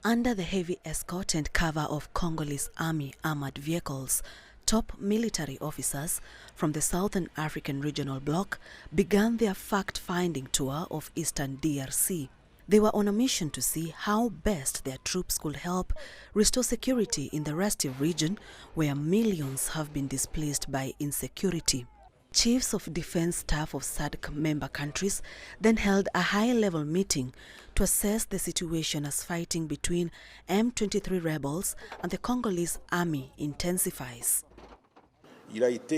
Under the heavy escort and cover of Congolese army armored vehicles, top military officers from the Southern African Regional Bloc began their fact-finding tour of Eastern DRC. They were on a mission to see how best their troops could help restore security in the restive region where millions have been displaced by insecurity. Chiefs of defense staff of SADC member countries then held a high-level meeting to assess the situation as fighting between M23 rebels and the Congolese army intensifies. It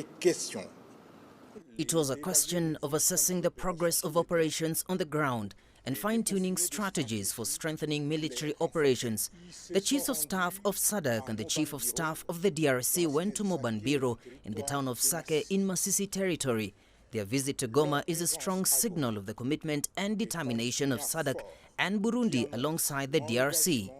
was a question of assessing the progress of operations on the ground and fine-tuning strategies for strengthening military operations. The Chiefs of Staff of SADC and the Chief of Staff of the DRC went to Mobanbiro in the town of Sake in Masisi territory. Their visit to Goma is a strong signal of the commitment and determination of SADC and Burundi alongside the DRC.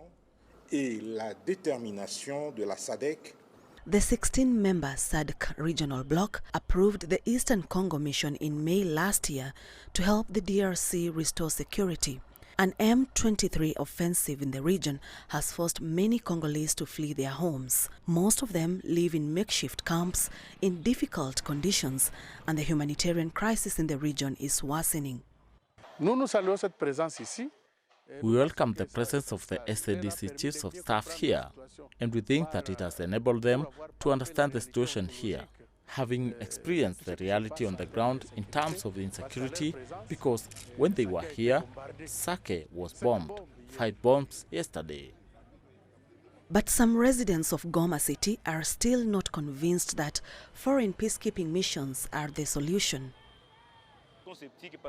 The 16-member SADC regional bloc approved the Eastern Congo mission in May last year to help the DRC restore security. An M23 offensive in the region has forced many Congolese to flee their homes. Most of them live in makeshift camps in difficult conditions, and the humanitarian crisis in the region is worsening. We welcome the presence of the SADC Chiefs of Staff here, and we think that it has enabled them to understand the situation here, having experienced the reality on the ground in terms of insecurity, because when they were here, Sake was bombed, 5 bombs yesterday. But some residents of Goma City are still not convinced that foreign peacekeeping missions are the solution.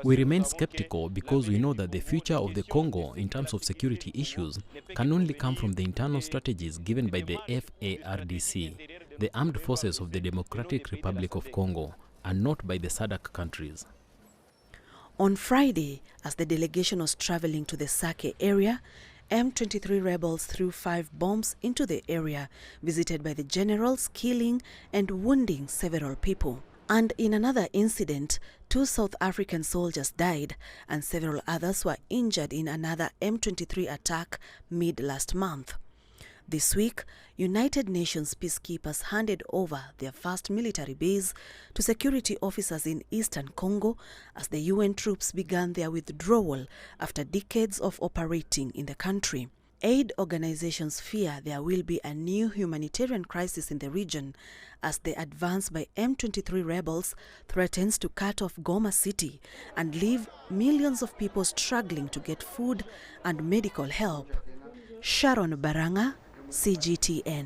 We remain skeptical because we know that the future of the Congo in terms of security issues can only come from the internal strategies given by the FARDC, the armed forces of the Democratic Republic of Congo, and not by the SADC countries. On Friday, as the delegation was traveling to the Sake area, M23 rebels threw 5 bombs into the area visited by the generals, killing and wounding several people. And in another incident, 2 South African soldiers died and several others were injured in another M23 attack mid-last month. This week, United Nations peacekeepers handed over their first military base to security officers in eastern Congo as the UN troops began their withdrawal after decades of operating in the country. Aid organizations fear there will be a new humanitarian crisis in the region as the advance by M23 rebels threatens to cut off Goma City and leave millions of people struggling to get food and medical help. Sharon Baranga, CGTN.